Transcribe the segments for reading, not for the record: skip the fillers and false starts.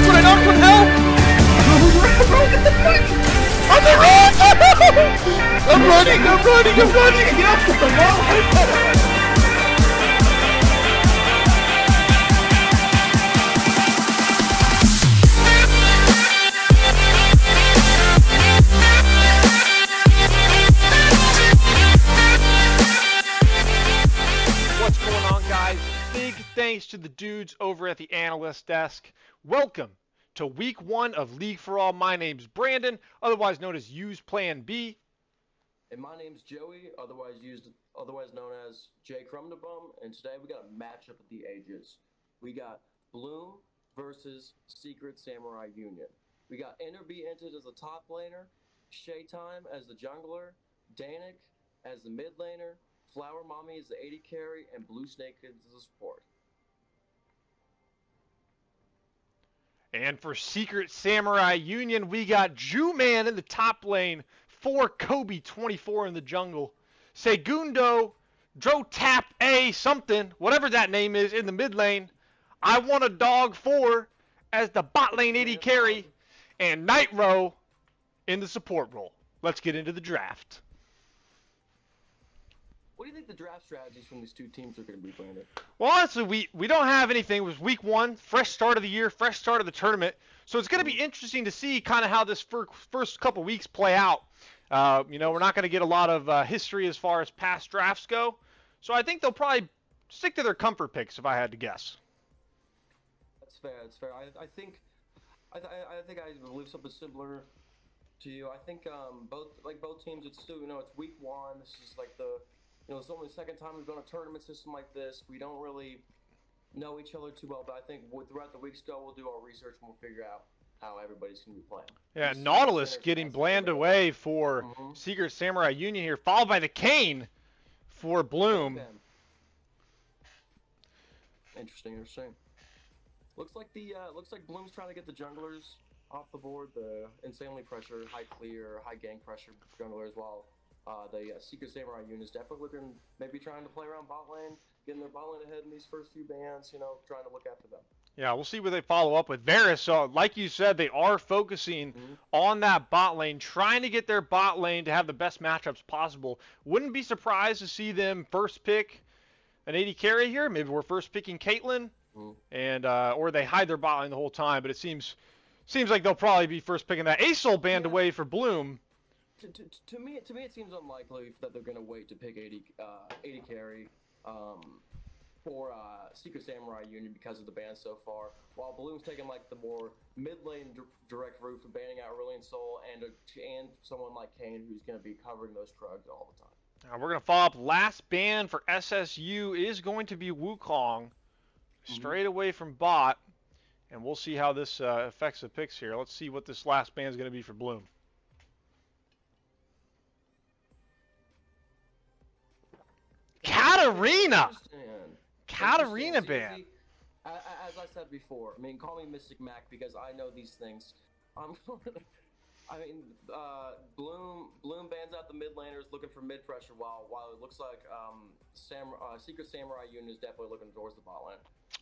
one, I knocked one, help! On the run! I'm running! Get off the ball! What's going on, guys? Big thanks to the dudes over at the analyst desk. Welcome to week 1 of League for All. My name's Brandon, otherwise known as Useplanb. And my name's Joey, otherwise known as JKrumDaBum. And today we got a matchup of the ages. We got Bloom versus Secret Samurai Union. We got Enderby Entered as the top laner, Shaytime as the jungler, Danik as the mid laner, Flower Mommy is the AD carry, and Blue Snake is the support. And for Secret Samurai Union, we got Ju-Man in the top lane, for Kobe 24 in the jungle, Segundo, Dro Tap A something, whatever that name is, in the mid lane, I Want a Dog 4 as the bot lane AD carry, and Nitro in the support role. Let's get into the draft. What do you think the draft strategies from these two teams are going to be, Brandon? Well, honestly, we don't have anything. It was week 1, fresh start of the year, fresh start of the tournament. So it's going to be interesting to see kind of how this first couple weeks play out. You know, we're not going to get a lot of history as far as past drafts go. So I think they'll probably stick to their comfort picks, if I had to guess. That's fair. That's fair. I think I believe something similar to you. I think both teams. It's still, it's week 1. This is like it's only the second time we've done a tournament system like this. We don't really know each other too well, but I think throughout the weeks we'll do our research and we'll figure out how everybody's going to be playing. Yeah, Nautilus getting bland away for Secret Samurai Union here, followed by the Kane for Bloom. Interesting. Looks like Bloom's trying to get the junglers off the board, the insanely pressured, high clear, high gank pressure junglers, while the Secret Samurai Union is definitely looking, maybe trying to play around bot lane, getting their bot lane ahead in these first few bans, trying to look after them. Yeah, we'll see where they follow up with Varus. So, like you said, they are focusing on that bot lane, trying to get their bot lane to have the best matchups possible. Wouldn't be surprised to see them first pick an AD carry here. Maybe we're first picking Caitlyn, and or they hide their bot lane the whole time. But it seems like they'll probably be first picking that. Asol banned away for Bloom. To me, it seems unlikely that they're going to wait to pick AD carry for Secret Samurai Union because of the ban so far, while Bloom's taking like the more mid-lane direct route for banning out Aurelion Sol and someone like Kane who's going to be covering those Krugs all the time. Now we're going to follow up. Last ban for SSU is going to be Wukong, straight away from bot, and we'll see how this affects the picks here. Let's see what this last ban is going to be for Bloom. Katarina ban. As I said before, I mean, call me Mystic Mac because I know these things. Bloom bans out the mid laners looking for mid pressure, while it looks like Secret Samurai Union is definitely looking towards the bot lane.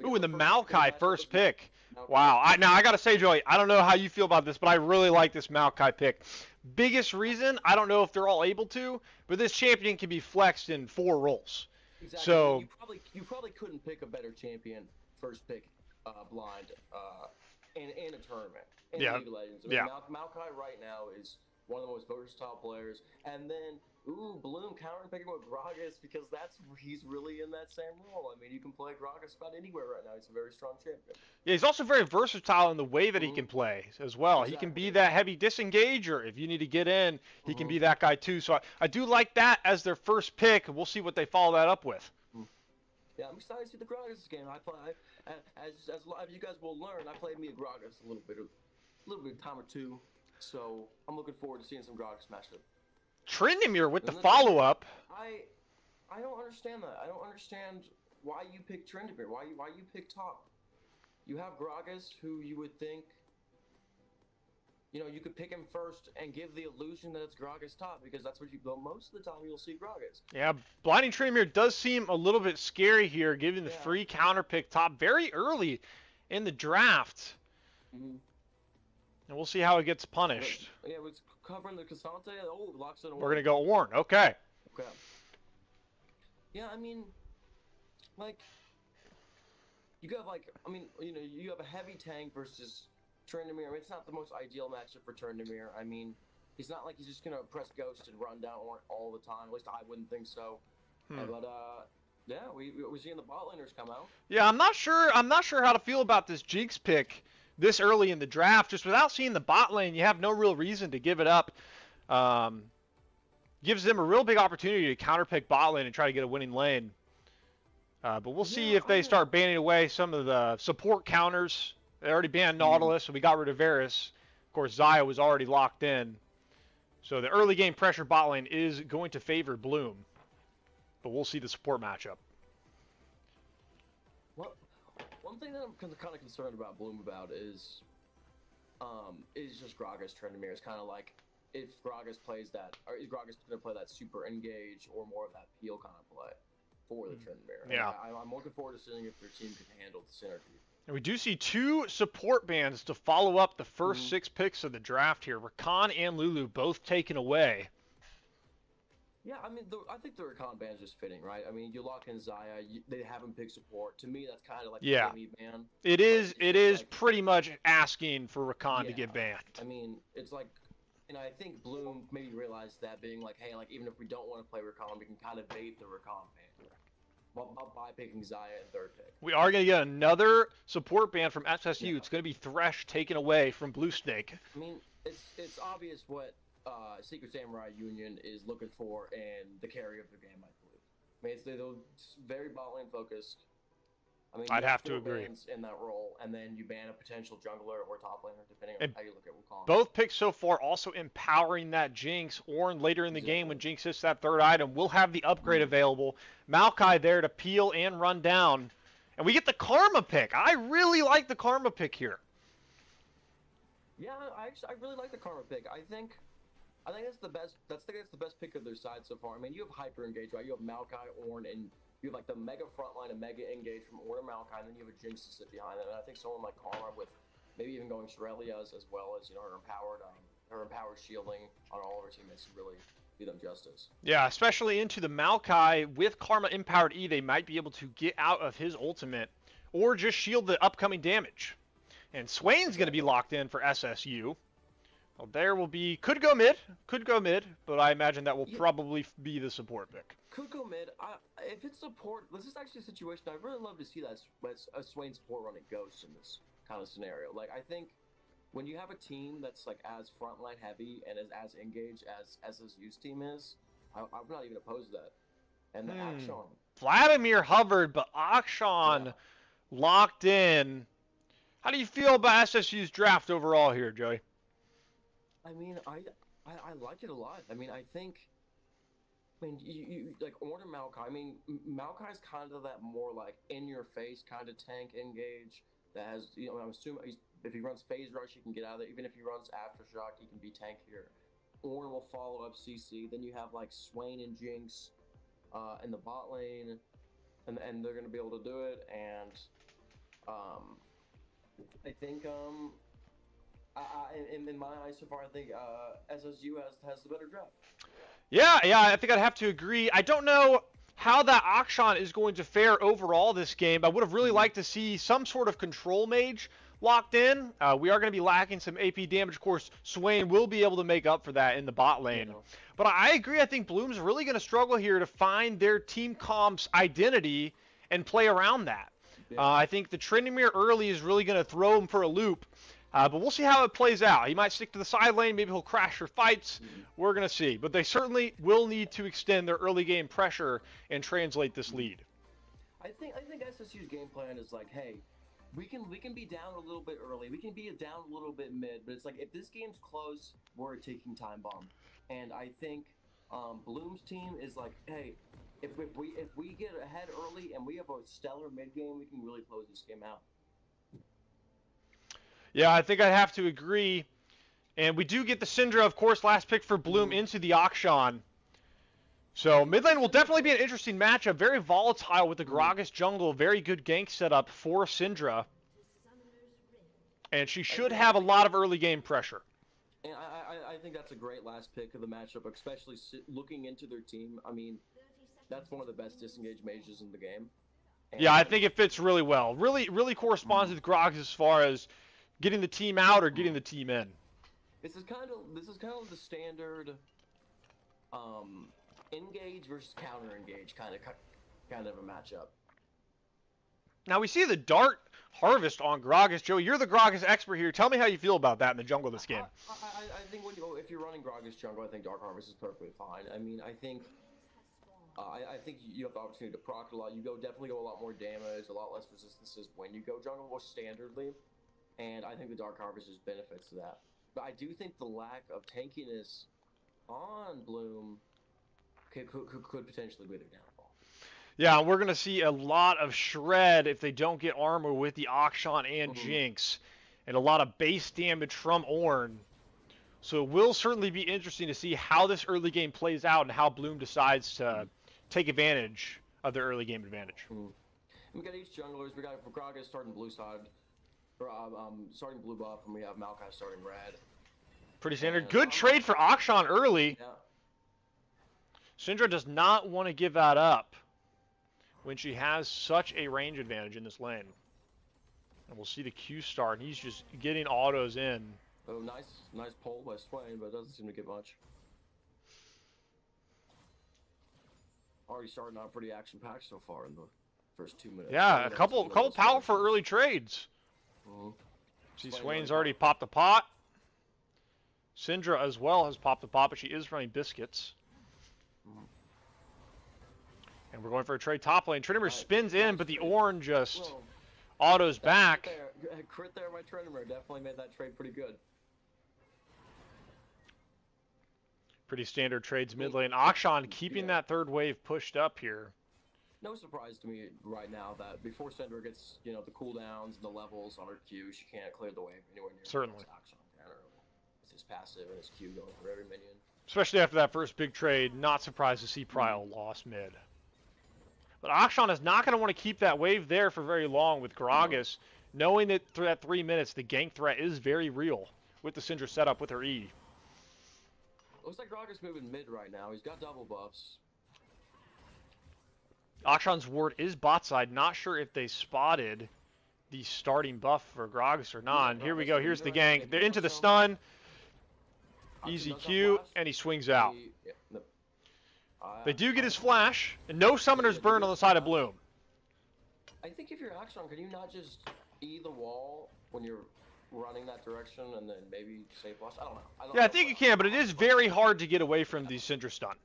Ooh, and the Maokai first pick. Wow. Now I gotta say, Joey, I don't know how you feel about this, but I really like this Maokai pick. Biggest reason, I don't know if they're all able to, but this champion can be flexed in 4 roles. Exactly. So you probably couldn't pick a better champion first pick blind in a tournament in League of Legends. I mean, Maokai right now is one of the most versatile players, and then Bloom counter picking with Gragas because he's really in that same role. I mean, you can play Gragas about anywhere right now. He's a very strong champion. Yeah, he's also very versatile in the way that he can play as well. Exactly. He can be that heavy disengager. If you need to get in, he can be that guy too. So I do like that as their first pick. We'll see what they follow that up with. Yeah, I'm excited to see the Gragas game. As you guys will learn, I played me a Gragas a little bit of time or two. So I'm looking forward to seeing some Gragas matchup. Tryndamere with the follow-up. I don't understand that. I don't understand why you pick Tryndamere. Why you pick top? You have Gragas, who you would think, you could pick him first and give the illusion that it's Gragas top, because that's what you go most of the time. You'll see Gragas. Yeah, blinding Tryndamere does seem a little bit scary here, giving the free counter pick top very early in the draft. Mm-hmm. And we'll see how it gets punished. Yeah, it's covering the Cassante. Oh, locks it on. We're going to go Ornn. Okay. Okay. Yeah, I mean, like, you have, like, I mean, you know, you have a heavy tank versus Tryndamere. I mean, it's not the most ideal matchup for Tryndamere. I mean, he's not like he's just going to press Ghost and run down Ornn all the time. At least I wouldn't think so. But, yeah, we're seeing the bot laners come out. Yeah, I'm not sure how to feel about this Jinx pick this early in the draft. Just without seeing the bot lane, you have no real reason to give it up. Gives them a real big opportunity to counterpick bot lane and try to get a winning lane. But we'll see if they start banning away some of the support counters. They already banned Nautilus, so we got rid of Varus. Of course, Xayah was already locked in. So the early game pressure bot lane is going to favor Bloom. But we'll see the support matchup. Well, one thing that I'm kind of concerned about Bloom about is just Gragas Tryndamere. It's kind of like if Gragas plays that, or is Gragas going to play that super engage or more of that peel kind of play for the Tryndamere? Yeah. I'm looking forward to seeing if their team can handle the synergy. And we do see 2 support bans to follow up the first 6 picks of the draft here. Rakan and Lulu both taken away. Yeah, I mean, I think the Rakan ban is just fitting, right? I mean, you lock in Xayah, they haven't picked support. To me, that's kind of like a gimme ban. It is like, pretty much asking for Rakan to get banned. I mean, it's like, and I think Bloom maybe realized that, being like, hey, like, even if we don't want to play Rakan, we can kind of bait the Rakan ban by picking Xayah in 3rd pick. We are going to get another support ban from SSU. It's going to be Thresh taken away from Blue Snake. I mean, it's obvious what Secret Samurai Union is looking for in the carry of the game, I believe. I mean, it's very bot lane focused. I mean, I'd have to agree. In that role, and then you ban a potential jungler or top laner, depending on how you look at Wukong. Both picks so far also empowering that Jinx. Ornn later in the game when Jinx hits that 3rd item will have the upgrade available. Maokai there to peel and run down. And we get the Karma pick. I really like the Karma pick here. Yeah, I really like the Karma pick. I think that's the best. That's the best pick of their side so far. I mean, you have hyper engage, right? You have Maokai, Ornn, and you have like the mega frontline and mega engage from Ornn and Maokai, and then you have a Jinx to sit behind it. And I think someone like Karma with maybe even going Shrelia as well as, you know, her empowered shielding on all of her teammates to really do them justice. Yeah, especially into the Maokai with Karma empowered E, they might be able to get out of his ultimate or just shield the upcoming damage. And Swain's going to be locked in for SSU. Well, there will be, could go mid, but I imagine that will probably be the support pick. Could go mid. If it's support, this is actually a situation I'd really love to see that a Swain support running Ghost in this kind of scenario. Like, I think when you have a team that's like as frontline heavy and as engaged as SSU's team is, I'm not even opposed to that. And the Akshan. Vladimir hovered, but Akshan locked in. How do you feel about SSU's draft overall here, Joey? I mean, I like it a lot. I mean, you like Ornn and Maokai. I mean, Maokai's kind of that more like in-your-face kind of tank engage that has, you know, I'm assuming if he runs Phase Rush, he can get out of there. Even if he runs Aftershock, he can be tankier. Ornn will follow up CC. Then you have like Swain and Jinx in the bot lane, and they're going to be able to do it. And I think in my eyes so far, I think SSU has the better draft. Yeah, I think I'd have to agree. I don't know how that Akshan is going to fare overall this game. I would have really liked to see some sort of control mage locked in. We are going to be lacking some AP damage. Of course, Swain will be able to make up for that in the bot lane. Yeah. But I agree. I think Bloom's really going to struggle here to find their team comp's identity and play around that. Yeah. I think the Tryndamere early is really going to throw him for a loop. But we'll see how it plays out. He might stick to the side lane. Maybe he'll crash for fights. We're going to see. But they certainly will need to extend their early game pressure and translate this lead. I think SSU's game plan is like, hey, we can be down a little bit early. We can be down a little bit mid. But it's like, if this game's close, we're a ticking time bomb. And I think Bloom's team is like, hey, if we get ahead early and we have a stellar mid game, we can really close this game out. Yeah, I think I'd have to agree. And we do get the Syndra, of course, last pick for Bloom into the Akshan. So mid lane will definitely be an interesting matchup. Very volatile with the Gragas jungle. Very good gank setup for Syndra. and she should have a lot of early game pressure. And I think that's a great last pick of the matchup, especially looking into their team. I mean, that's one of the best disengaged mages in the game. And yeah, I think it fits really well. Really corresponds with Groggs as far as getting the team out or getting the team in. This is kind of the standard engage versus counter engage kind of a matchup. Now we see the Dart Harvest on Groggus. Joe, you're the Groggus expert here. Tell me how you feel about that in the jungle this game. I think if you're running Groggus jungle, I think Dark Harvest is perfectly fine. I mean, I think you have the opportunity to proc a lot. You definitely go a lot more damage, a lot less resistances when you go jungle, more standardly. And I think the Dark Harvest is benefits to that. But I do think the lack of tankiness on Bloom could potentially be their downfall. Yeah, we're going to see a lot of shred if they don't get armor with the Akshan and Jinx. And a lot of base damage from Ornn. So it will certainly be interesting to see how this early game plays out and how Bloom decides to take advantage of their early game advantage. We got each junglers. We got Groggus starting blue side, or starting blue buff, and we have Maokai starting red. Pretty standard. Good trade for Akshan early. Yeah. Syndra does not want to give that up when she has such a range advantage in this lane. And we'll see the Q start, and he's just getting autos in. Oh, nice pull by Swain, but it doesn't seem to get much. Already starting out pretty action-packed so far in the first 2 minutes. Yeah, a couple powerful early trades. See, Swain's already popped the pot. Syndra as well has popped the pot, but she is running biscuits. And we're going for a trade top lane. Tryndamere spins in, but the Ornn just autos back. Crit there by Tryndamere. Definitely made that trade pretty good. Pretty standard trades mid lane. Akshan keeping that third wave pushed up here. No surprise to me right now that before Syndra gets, the cooldowns and the levels on her Q, she can't clear the wave anywhere near. Certainly. Akshan can. With his passive and his Q going for every minion. Especially after that first big trade, not surprised to see Pryl lost mid. But Akshan is not going to want to keep that wave there for very long with Groggus, knowing that through that 3 minutes, the gank threat is very real with the Syndra setup with her E. Looks like Groggus moving mid right now. He's got double buffs. Akshan's ward is bot side. Not sure if they spotted the starting buff for Groggus or not. Here we go. Here's the gank. They're into the stun. Easy Q, and he swings out. They do get his flash, and no summoners burned on the side of Bloom. I think if you're Akshan, can you not just E the wall when you're running that direction and then maybe save flash? I don't know. I think you can, but it is very hard to get away from the Syndra stun.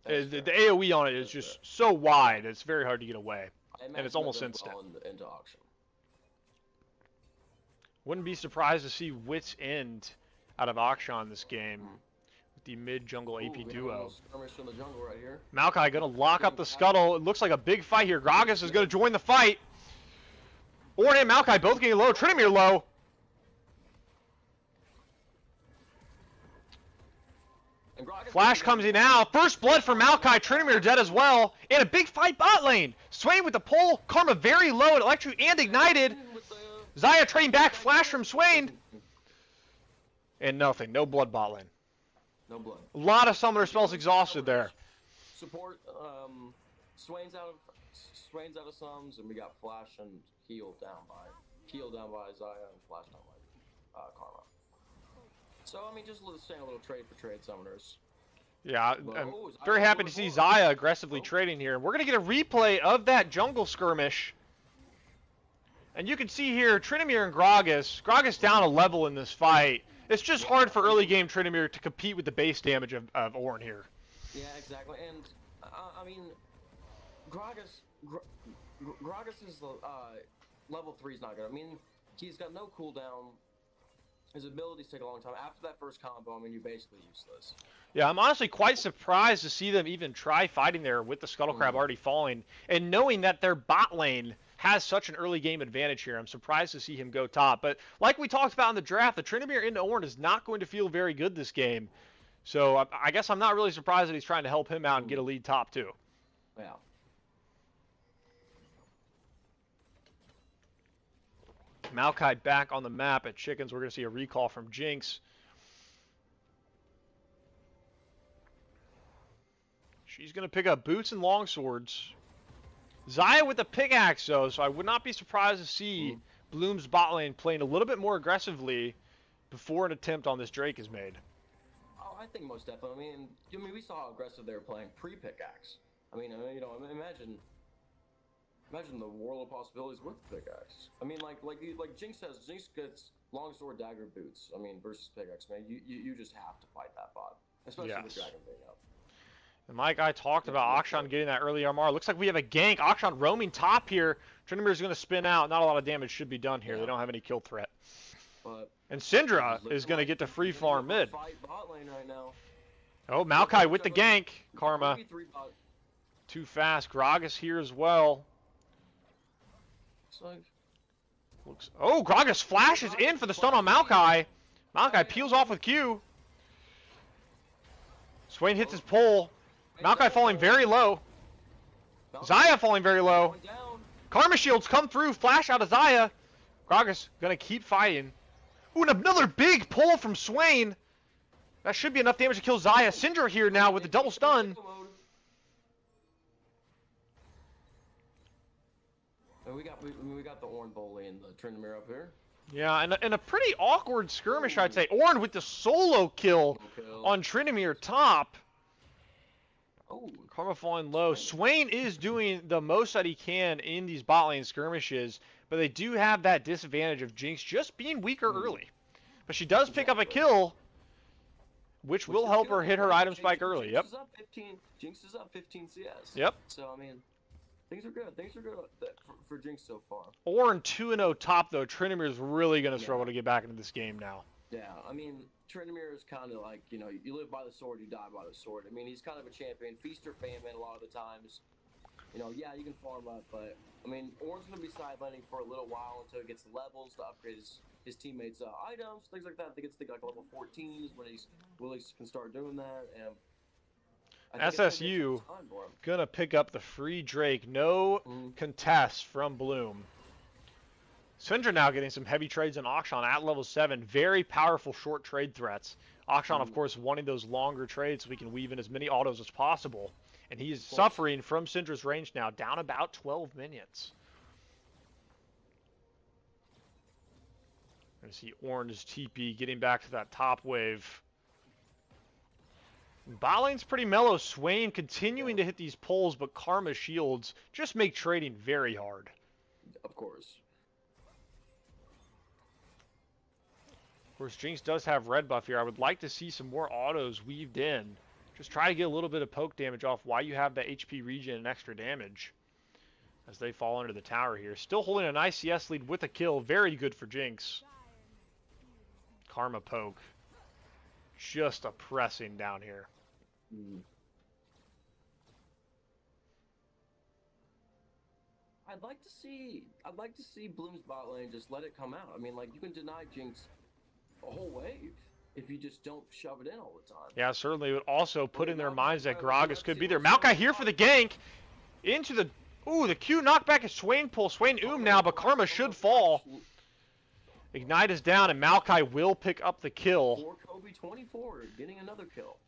The AoE on it is just so wide, it's very hard to get away. And it's almost instant. Into Akshan. Wouldn't be surprised to see Wit's End out of Akshan this game. The mid-jungle AP duo. From the jungle right here. Maokai going to lock up the scuttle. It looks like a big fight here. Groggus is going to join the fight. Ornn and Maokai both getting low. Tryndamere low. Flash comes in now. First blood for Maokai. Tryndamere dead as well. And a big fight bot lane. Swain with the pull. Karma very low at Electro and ignited. Xayah trading back. Flash from Swain. And nothing. No blood bot lane. No blood. A lot of summoner spells exhausted there. Support. Swain's out of sums, and we got flash and healed down by Xayah and flash down by Karma. So I mean, just staying a little trade for trade summoners. Yeah, I'm very happy to see Xayah aggressively trading here. We're gonna get a replay of that jungle skirmish, and you can see here Tryndamere and Groggus. Groggus down a level in this fight. It's just hard for early game Tryndamere to compete with the base damage of Ornn here. Yeah, exactly. And I mean, Groggus is level 3 is not good. I mean, he's got no cooldown. His abilities take a long time. After that first combo, I mean, you're basically useless. Yeah, I'm honestly quite surprised to see them even try fighting there with the Scuttle Crab already falling, and knowing that their bot lane has such an early game advantage here. I'm surprised to see him go top. But like we talked about in the draft, the Tryndamere into Ornn is not going to feel very good this game. So I guess I'm not really surprised that he's trying to help him out and get a lead top too. Yeah. Maokai back on the map at Chickens. We're going to see a recall from Jinx. She's going to pick up boots and longswords. Xayah with the pickaxe, though, so I would not be surprised to see Bloom's bot lane playing a little bit more aggressively before an attempt on this Drake is made. Oh, I think most definitely. I mean, we saw how aggressive they were playing pre-pickaxe. I mean, you know, imagine the world of possibilities with pickaxe. I mean, like Jinx says, Jinx gets longsword, dagger, boots. I mean, versus pickaxe, man, you just have to fight that bot, especially with Dragon being up. And my guy talked about Akshan getting that early MR. Looks like we have a gank. Akshan roaming top here. Trinimir's going to spin out. Not a lot of damage should be done here. They don't have any kill threat. And Syndra is going to get the free farm mid. Oh, Maokai with the gank. Karma. Too fast. Gragas here as well. Oh, Gragas flashes in for the stun on Maokai. Maokai peels off with Q. Swain hits his pole. Maokai falling very low. Xayah falling very low. Karma shields come through. Flash out of Xayah. Gragas gonna keep fighting. Ooh, and another big pull from Swain. That should be enough damage to kill Xayah. Syndra here now with the double stun. We got the Ornn Bully and the Trinimir up here. Yeah, and a pretty awkward skirmish, I'd say. Ornn with the solo kill on Trinimir top. Oh, Karma falling low. Swain is doing the most that he can in these bot lane skirmishes, but they do have that disadvantage of Jinx just being weaker early. But she does pick up a kill, which will help her hit her item spike early. Yep. Jinx is up 15 CS. Yep. So, I mean, things are good. Things are good for Jinx so far. Ornn 2-0 top, though. Trinimir is really going to struggle to get back into this game now. Yeah, I mean, Trinimir is kind of like, you know, you live by the sword, you die by the sword. I mean, he's kind of a champion. Feast or famine a lot of the times. You know, yeah, you can farm up, but, I mean, Ornn's going to be sidelining for a little while until he gets the levels to upgrade his teammates' items, things like that. They get to like level 14s when Willie can start doing that. And SSU gonna pick up the free Drake. No contest from Bloom. Syndra now getting some heavy trades on Akshan at level 7. Very powerful short trade threats. Akshan, of course, wanting those longer trades so we can weave in as many autos as possible. And he is suffering from Syndra's range now, down about 12 minions. Gonna see Orange's TP getting back to that top wave. Bot lane's pretty mellow. Swain continuing to hit these poles, but Karma shields just make trading very hard. Of course. Of course, Jinx does have red buff here. I would like to see some more autos weaved in. Just try to get a little bit of poke damage off while you have the HP regen and extra damage as they fall under the tower here. Still holding a nice CS lead with a kill. Very good for Jinx. Karma poke. Just oppressing down here. I'd like to see Bloom's bot lane just let it come out. I mean, like, you can deny Jinx a whole wave if you just don't shove it in all the time. Yeah, certainly. It would also put in their minds that Gragas could be there. Maokai here for the gank. Into the... Ooh, the Q knockback is Swain pull. Swain now, but Karma should fall. Ignite is down, and Maokai will pick up the kill. For Kobe 24, getting another kill.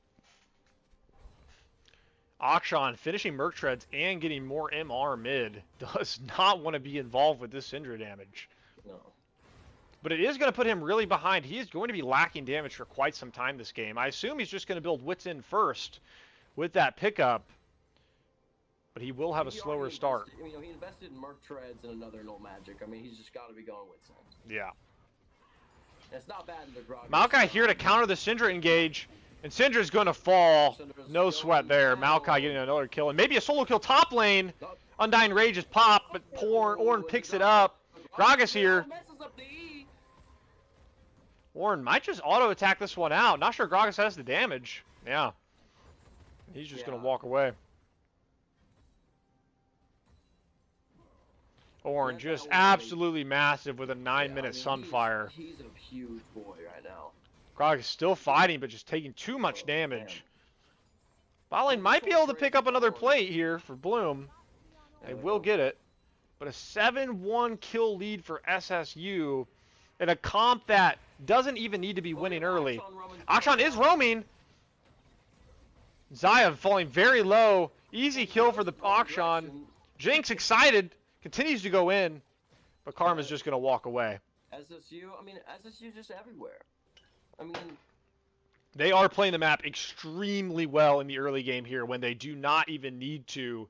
Akshan finishing Merc Treads and getting more MR mid. Does not want to be involved with this Syndra damage. No. But it is going to put him really behind. He is going to be lacking damage for quite some time this game. I assume he's just going to build Wits in first with that pickup. But he will have a slower start. You know, he invested in Merc Treads and another No Magic. I mean, he's just got to be going Wits in. Yeah. It's not bad in the Gragas. Maokai here to counter the Syndra engage. And Syndra's going to fall. No sweat there. Maokai getting another kill. And maybe a solo kill top lane. Undying Rage is popped, but Ornn picks it up. Gragas here. Ornn might just auto-attack this one out. Not sure Gragas has the damage. Yeah. He's just going to walk away. Ornn just absolutely massive with a 9-minute Sunfire. He's a huge boy right now. Gragas still fighting, but just taking too much damage. Bot lane might be able to pick up another plate here for Bloom. They will get it. but a 7-1 kill lead for SSU in a comp that doesn't even need to be winning early. Akshan is roaming. Zaya falling very low. Easy kill for the Akshan. Jinx excited. Continues to go in. But Karma's just going to walk away. SSU, I mean, SSU's just everywhere. I mean... They are playing the map extremely well in the early game here when they do not even need to.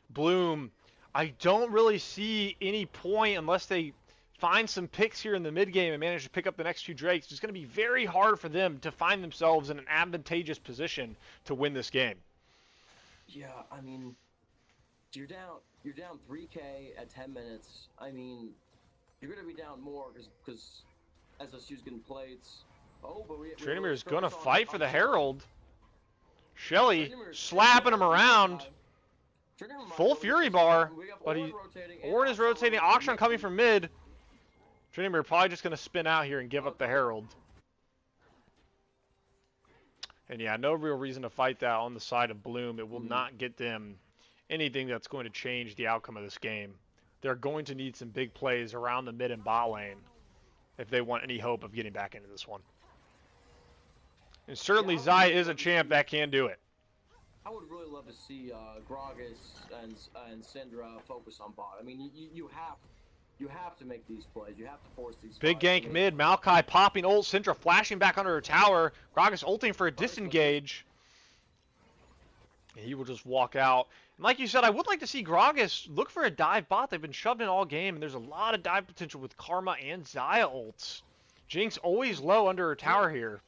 Bloom, I don't really see any point unless they find some picks here in the mid game and manage to pick up the next 2 Drakes. It's going to be very hard for them to find themselves in an advantageous position to win this game. Yeah, I mean, you're down 3K at 10 minutes. I mean, you're going to be down more because SSU's getting plates. Oh, but Trinimir's going to fight for the Herald. Shelly slapping him around. Full Fury Bar, but Ornn is rotating. Akshan coming from mid. Trinimir probably just going to spin out here and give up the Herald. And yeah, no real reason to fight that on the side of Bloom. It will not get them anything that's going to change the outcome of this game. They're going to need some big plays around the mid and bot lane if they want any hope of getting back into this one. And certainly Zaya is a champ that can do it. I would really love to see Gragas and Syndra focus on bot. I mean, you have to make these plays. You have to force these. Big gank mid. Maokai popping ult. Syndra flashing back under her tower. Gragas ulting for a disengage. And he will just walk out. And like you said, I would like to see Gragas look for a dive bot. They've been shoved in all game, and there's a lot of dive potential with Karma and Zaya ults. Jinx always low under her tower here.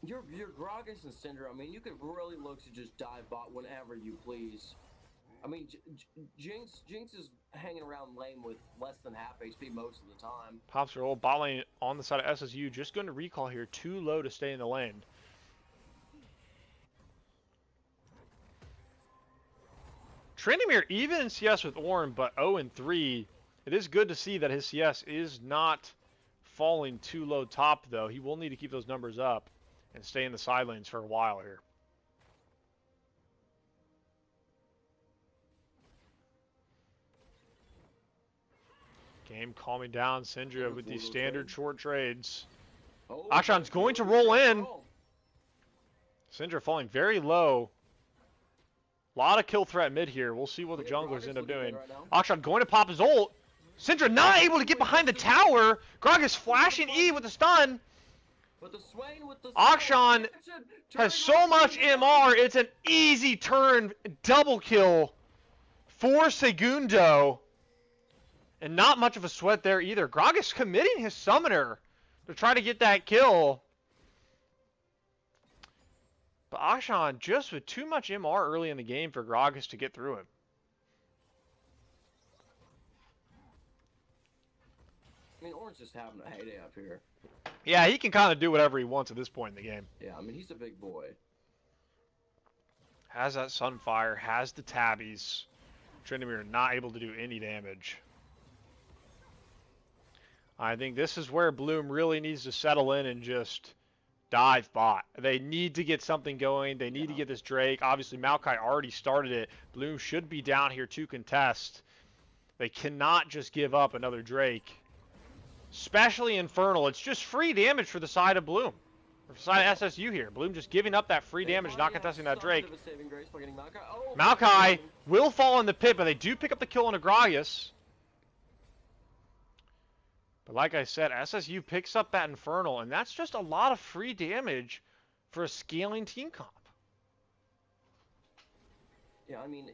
Your Gragas and Syndra, I mean, you could really look to just dive bot whenever you please. I mean, Jinx is hanging around lane with less than half HP most of the time. Pops her old bot lane on the side of SSU. Just going to recall here. Too low to stay in the lane. Trindamere even in CS with Ornn, but 0-3. It is good to see that his CS is not falling too low top, though. He will need to keep those numbers up and stay in the side lanes for a while here. Game calming down. Syndra with these standard short trades. Akshan's going to roll in. Syndra falling very low. A lot of kill threat mid here. We'll see what the junglers end up doing. Akshan going to pop his ult. Syndra not able to get behind the tower. Gragas flashing E with the stun. Akshan has so much MR, it's an easy turn, double kill for Segundo. And not much of a sweat there either. Gragas committing his summoner to try to get that kill. But Akshan just with too much MR early in the game for Gragas to get through him. I mean, Ornn's just having a heyday up here. Yeah, he can kind of do whatever he wants at this point in the game. Yeah, I mean, he's a big boy. Has that Sunfire, has the tabbies. Trindamere not able to do any damage. I think this is where Bloom really needs to settle in and just dive bot. They need to get something going. They need to get this Drake. Obviously, Maokai already started it. Bloom should be down here to contest. They cannot just give up another Drake. Especially Infernal. It's just free damage for the side of Bloom. For the side of SSU here. Bloom just giving up that free damage, not contesting that Drake. Maokai will fall in the pit, but they do pick up the kill on Gragas. But like I said, SSU picks up that Infernal, and that's just a lot of free damage for a scaling team comp. Yeah, I mean,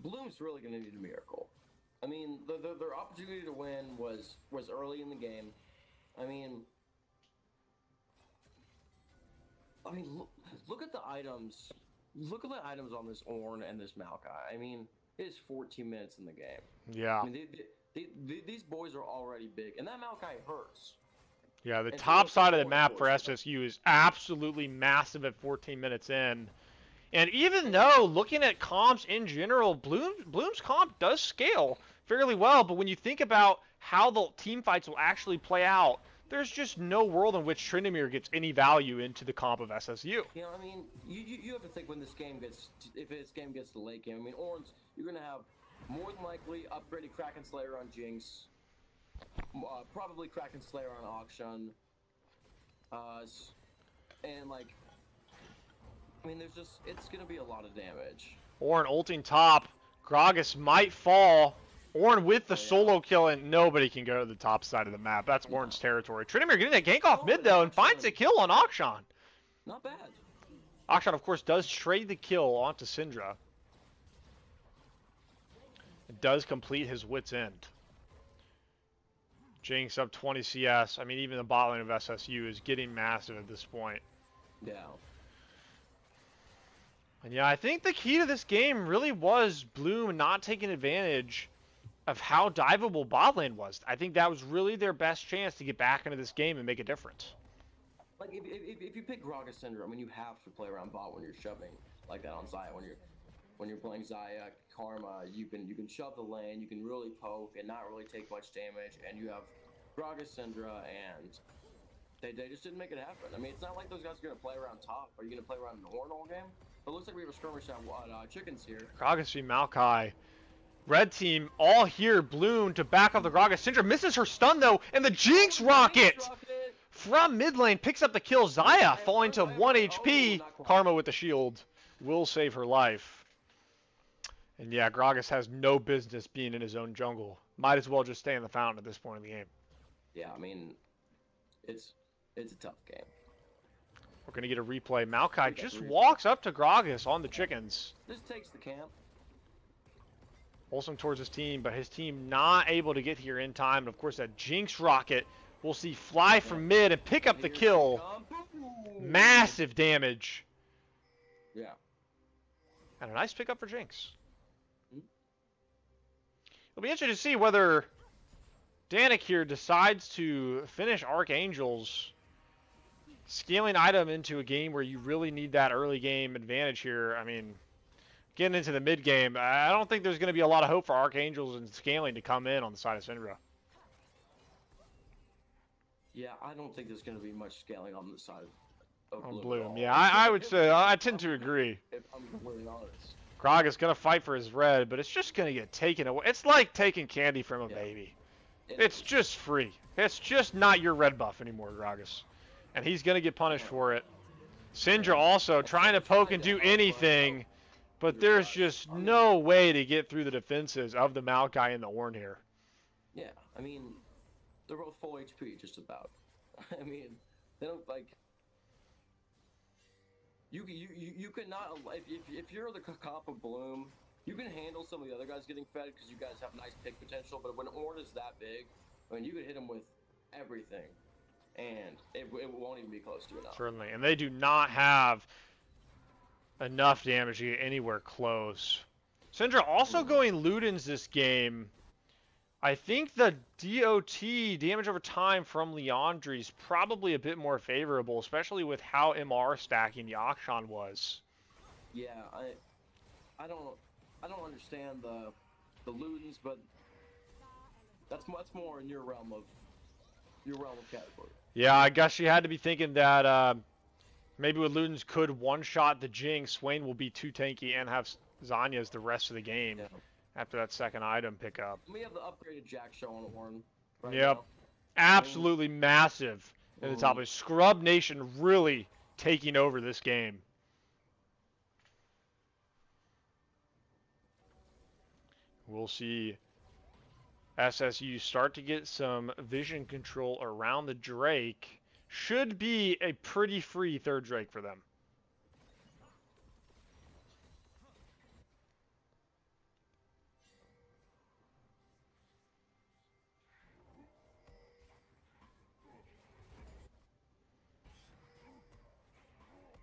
Bloom's really going to need a miracle. I mean, their opportunity to win was early in the game. I mean, look at the items. Look at the items on this Ornn and this Maokai. I mean, it is 14 minutes in the game. Yeah. I mean, these boys are already big, and that Maokai hurts. Yeah, the top side of the map for SSU is absolutely massive at 14 minutes in. And even though, looking at comps in general, Bloom's comp does scale fairly well, but when you think about how the team fights will actually play out, there's just no world in which Trindamere gets any value into the comp of SSU. You know, I mean, you have to think when this game gets, if this game gets to late game, I mean, Ornn's, you're going to have More than likely, upgraded Kraken Slayer on Jinx. Probably Kraken Slayer on Auction. And like, I mean, there's just, it's gonna be a lot of damage. Ornn ulting top. Gragas might fall. Ornn with the solo kill, and nobody can go to the top side of the map. That's Ornn's territory. Tryndamere getting that gank off mid, though, and finds a kill on Akshan. Not bad. Akshan, of course, does trade the kill onto Syndra. It does complete his wit's end. Jinx up 20 CS. I mean, even the bot lane of SSU is getting massive at this point. Yeah. And yeah, I think the key to this game really was Bloom not taking advantage of how diveable bot lane was. I think that was really their best chance to get back into this game and make a difference. Like, if you pick Gragas Syndra, I mean, you have to play around bot when you're shoving like that on Xayah. When you're playing Xayah, Karma, you can shove the lane, you can really poke and not really take much damage, and you have Gragas Syndra, and they just didn't make it happen. I mean, it's not like those guys are gonna play around top. Are you gonna play around an Ornn all game? But it looks like we have a skirmish on chickens here. Gragas v Maokai. Red team all here. Bloom to back off the Gragas. Syndra misses her stun though, and the Jinx rocket from mid lane picks up the kill. Xayah falling to 1 HP. Karma with the shield will save her life. And yeah, Gragas has no business being in his own jungle. Might as well just stay in the fountain at this point in the game. Yeah, I mean, it's a tough game. We're going to get a replay. Maokai just walks up to Gragas on the chickens. This takes the camp. Pulsing towards his team, but his team not able to get here in time. And of course, that Jinx rocket we'll see fly from mid and pick up the kill. Massive damage. Yeah. And a nice pickup for Jinx. It'll be interesting to see whether Danik here decides to finish Archangels scaling item into a game where you really need that early game advantage here. I mean, getting into the mid game, I don't think there's going to be a lot of hope for Archangels and scaling to come in on the side of Syndra. Yeah, I don't think there's going to be much scaling on the side of Bloom. Yeah, I would say, I tend to agree. If I'm completely honest. Gragas going to fight for his red, but it's just going to get taken away. It's like taking candy from a baby. It's just free. It's just not your red buff anymore, Gragas. And he's going to get punished for it. Syndra also trying to poke and do anything, but there's just no way to get through the defenses of the Maokai and the Ornn here. Yeah, I mean, they're both full HP, just about. I mean, they don't, like... You cannot, if you're the comp of Bloom, you can handle some of the other guys getting fed because you guys have nice pick potential, but when Ornn is that big, I mean, you could hit him with everything, and it won't even be close to enough. Certainly, and they do not have enough damage to get anywhere close. Syndra also going Ludens this game. I think the DOT, damage over time, from Liandry is probably a bit more favorable, especially with how MR stacking the Akshan was. Yeah, I don't understand the Ludens, but that's more in your realm of category. Yeah, I guess you had to be thinking that maybe with Ludens could one-shot the Jinx, Swain will be too tanky and have Zanya as the rest of the game. Yeah. After that second item pickup. We have the upgraded Jack show on Ornn right now. Absolutely massive in the top. Scrub Nation really taking over this game. We'll see SSU start to get some vision control around the Drake. Should be a pretty free third Drake for them.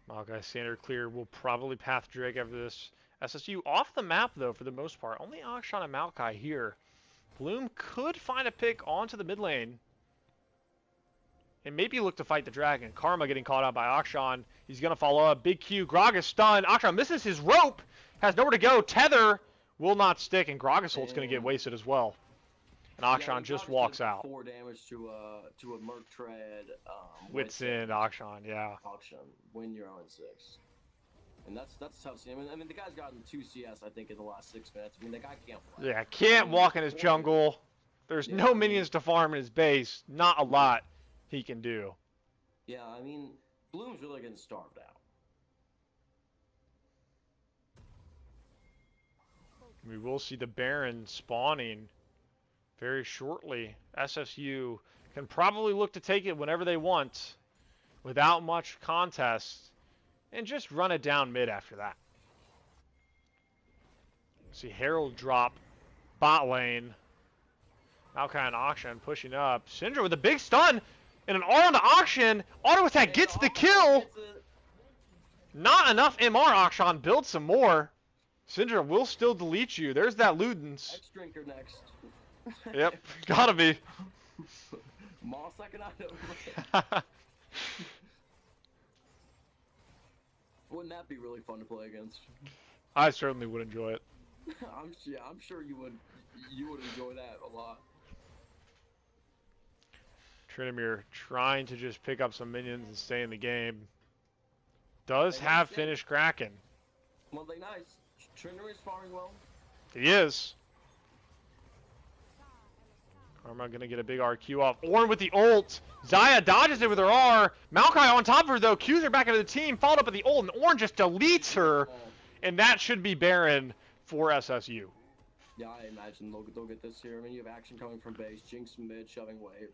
Maokai standard clear will probably path Drake after this. SSU off the map though for the most part. Only Akshan and Maokai here. Bloom could find a pick onto the mid lane. And maybe look to fight the dragon. Karma getting caught out by Akshan. He's going to follow up. Big Q. Gragas stunned. Akshan misses his rope. Has nowhere to go. Tether will not stick. And Gragas ult's going to get wasted as well. And Akshan just walks out. 4 damage to a Merc Tread. Wits in Akshan, yeah. Akshan, win your own 6. And that's tough. I mean, the guy's gotten 2 CS, I think, in the last 6 minutes. I mean, the guy can't play. Yeah, can't walk in his jungle. There's no minions to farm in his base. Not a lot he can do. Yeah, I mean, Bloom's really getting starved out. We will see the Baron spawning very shortly. SSU can probably look to take it whenever they want without much contest and just run it down mid after that. See Herald drop bot lane. Maokai on Auction pushing up. Syndra with a big stun and an R on the Auction. Auto attack gets the kill. Not enough MR. Auction builds some more. Syndra will still delete you. There's that Ludens. X-Drinker next. Yep, gotta be. Moss second item. Wouldn't that be really fun to play against? I certainly would enjoy it. I'm sure you would. You would enjoy that a lot. Trinamir trying to just pick up some minions and stay in the game. Does have finish Kraken. One thing nice. Trinamir's farming well. He is. Karma gonna get a big RQ off. Ornn with the ult. Xayah dodges it with her R. Maokai on top of her though. Qs her back into the team. Followed up with the ult, and Ornn just deletes her. And that should be Baron for SSU. Yeah, I imagine they'll get this here. I mean, you have action coming from base. Jinx mid, shoving wave.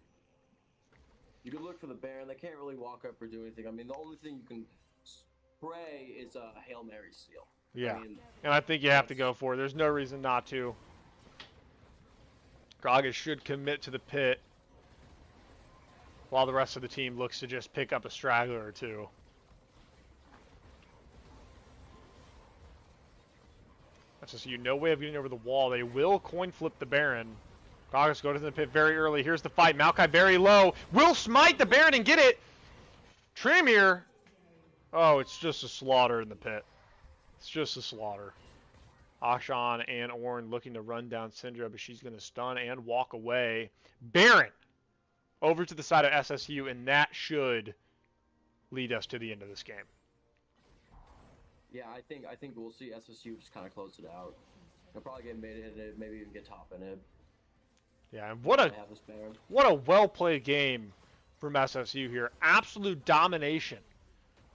You can look for the Baron. They can't really walk up or do anything. I mean, the only thing you can spray is a Hail Mary steal. Yeah, I mean, and I think you have to go for it. There's no reason not to. Gragas should commit to the pit while the rest of the team looks to just pick up a straggler or two. SSU, no way of getting over the wall. They will coin flip the Baron. Gragas go to the pit very early. Here's the fight. Maokai very low. Will smite the Baron and get it. Trinamir. Oh, it's just a slaughter in the pit. It's just a slaughter. Ashan and Ornn looking to run down Syndra, but she's going to stun and walk away. Baron over to the side of SSU, and that should lead us to the end of this game. Yeah, I think we'll see SSU just kind of close it out. They'll probably get mid in it, maybe even get top in it. Yeah, and what a well-played game from SSU here. Absolute domination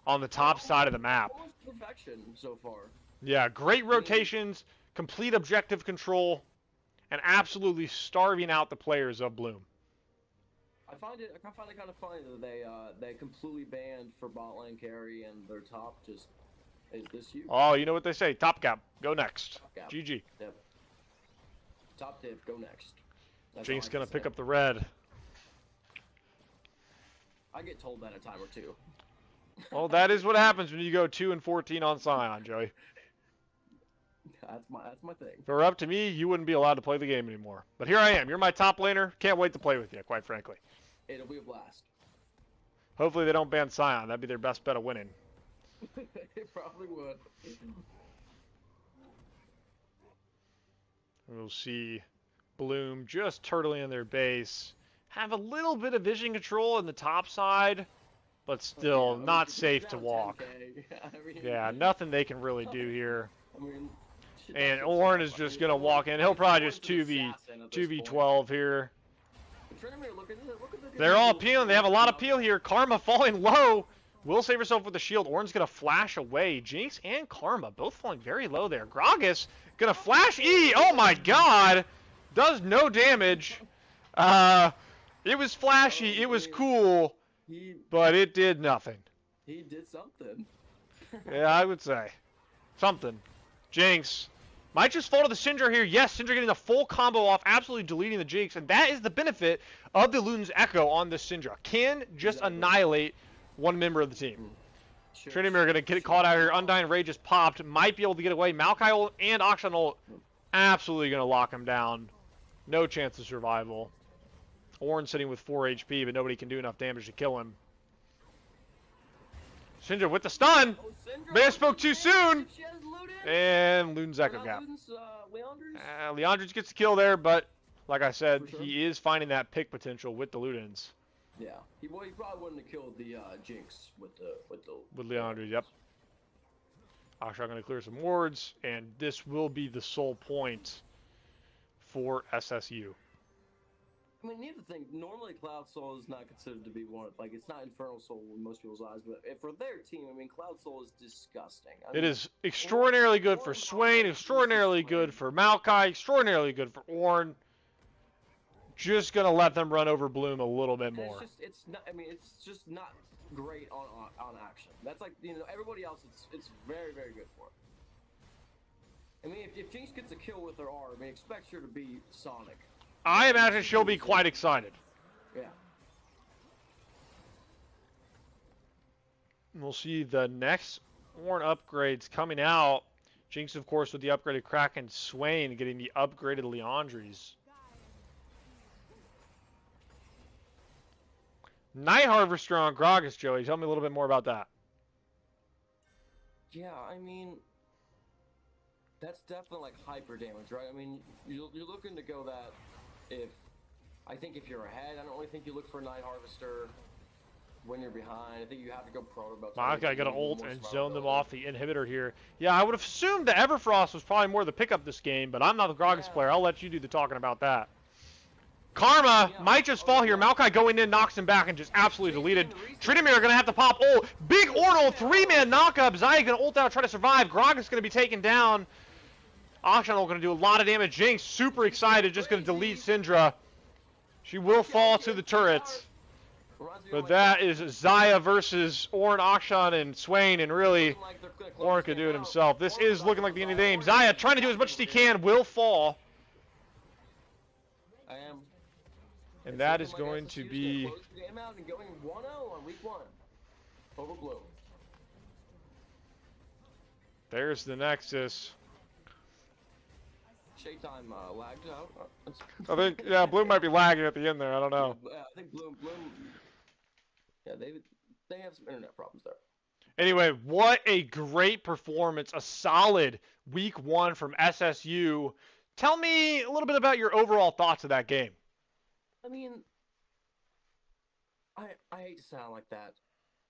on the top side of the map. Almost perfection so far. Yeah, great rotations, complete objective control, and absolutely starving out the players of Bloom. I find it kind of funny that they completely banned for bot lane carry and their top just is this you. Oh, you know what they say, top gap, go next. Top gap. GG. Yep. Top div, go next. That's Jinx all I gonna can pick say. up the red. I get told that a time or two. Well, that is what happens when you go 2-14 on Scion, Joey. That's my thing. If it were up to me, you wouldn't be allowed to play the game anymore. But here I am. You're my top laner. Can't wait to play with you, quite frankly. It'll be a blast. Hopefully they don't ban Scion. That'd be their best bet of winning. It probably would. We'll see Bloom just turtling in their base. Have a little bit of vision control in the top side, but still not safe to walk. Yeah, nothing they can really do here. And Ornn is just going to walk in. He'll probably just 2v12 here. They're all peeling. They have a lot of peel here. Karma falling low. Will save herself with the shield. Ornn's going to flash away. Jinx and Karma both falling very low there. Gragas going to flash E. Oh my god. Does no damage. It was flashy. It was cool. But it did nothing. He did something. Yeah, I would say. Something. Jinx might just fall to the Syndra here. Yes, Syndra getting the full combo off, absolutely deleting the Jinx. And that is the benefit of the Luden's Echo on this Syndra. Can just annihilate one member of the team. Sure. Trinamir going to get it caught out here. Undying Ray just popped. Might be able to get away. Maokai ult and Auction ult absolutely going to lock him down. No chance of survival. Ornn sitting with 4 HP, but nobody can do enough damage to kill him. Syndra with the stun. May have spoke too soon. And Luden's Echo Gap. Leandris gets the kill there, but like I said, he is finding that pick potential with the Ludens. Yeah, he probably wouldn't have killed the Jinx with Leandris, yep. Akshan going to clear some wards, and this will be the sole point for SSU. I mean, here's the thing. Normally, Cloud Soul is not considered to be one of, like, it's not Infernal Soul in most people's eyes, but for their team, I mean, Cloud Soul is disgusting. It is extraordinarily good for Swain, extraordinarily good for Maokai, extraordinarily good for Ornn. Just going to let them run over Bloom a little bit more. It's not, I mean, it's just not great on action. That's like, you know, everybody else, it's very, very good for it. I mean, if Jinx gets a kill with her R, I mean, expect her to be Sonic. I imagine she'll be quite excited. Yeah. We'll see the next Ornn upgrades coming out. Jinx, of course, with the upgraded Kraken. Swain getting the upgraded Leandries. Night Harvester on Gragas, Joey. Tell me a little bit more about that. Yeah, I mean, that's definitely like hyper damage, right? I mean, you're looking to go that I think if you're ahead, I don't really think you look for Night Harvester when you're behind. I think you have to go prone about. Maokai got to ult and zone them off the inhibitor here. Yeah, I would have assumed the Everfrost was probably more the pickup this game, but I'm not the Gragas player. I'll let you do the talking about that. Karma might just fall here. Maokai going in, knocks him back, and just absolutely deleted. Tryndamere going to have to pop ult. Big Ornn, 3-man knockup. Xayah going to ult out, try to survive. Gragas going to be taken down. Akshan going to do a lot of damage. Jinx super excited, just going to delete Syndra. She will fall to the turrets. But that is Xayah versus Ornn, Akshan, and Swain, and really, Ornn could do it himself. This is looking like the end of the game. Xayah trying to do as much as he can, will fall. I am. And that is going to be... Game out and going 1-0 on week 1 over Bloom. There's the Nexus. Shaytime lagged out. I think, yeah, Bloom might be lagging at the end there. I don't know. Yeah, I think Bloom. Yeah, they have some internet problems there. Anyway, what a great performance. A solid week 1 from SSU. Tell me a little bit about your overall thoughts of that game. I mean, I hate to sound like that.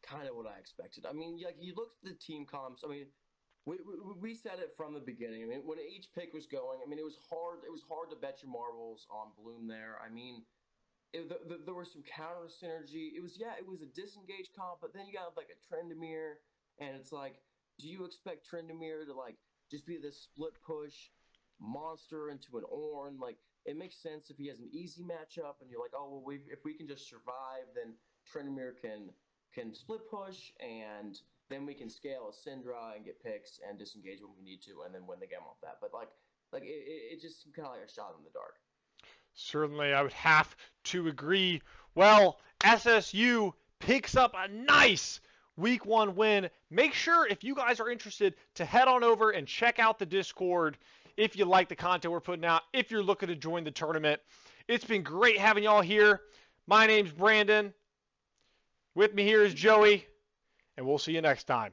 Kind of what I expected. I mean, like, you look at the team comps. I mean, we said it from the beginning. I mean, when each pick was going, I mean, it was hard. It was hard to bet your marbles on Bloom there. I mean, there was some counter synergy. It was a disengaged comp, but then you got like a Tryndamere, and it's like, do you expect Tryndamere to like just be this split push monster into an Ornn? Like, it makes sense if he has an easy matchup, and you're like, oh well, if we can just survive, then Tryndamere can split push, and then we can scale a Syndra and get picks and disengage when we need to, and then win the game off that. But like it just seemed kind of like a shot in the dark. Certainly, I would have to agree. Well, SSU picks up a nice week 1 win. Make sure, if you guys are interested, to head on over and check out the Discord if you like the content we're putting out, if you're looking to join the tournament. It's been great having y'all here. My name's Brandon. With me here is Joey, and we'll see you next time.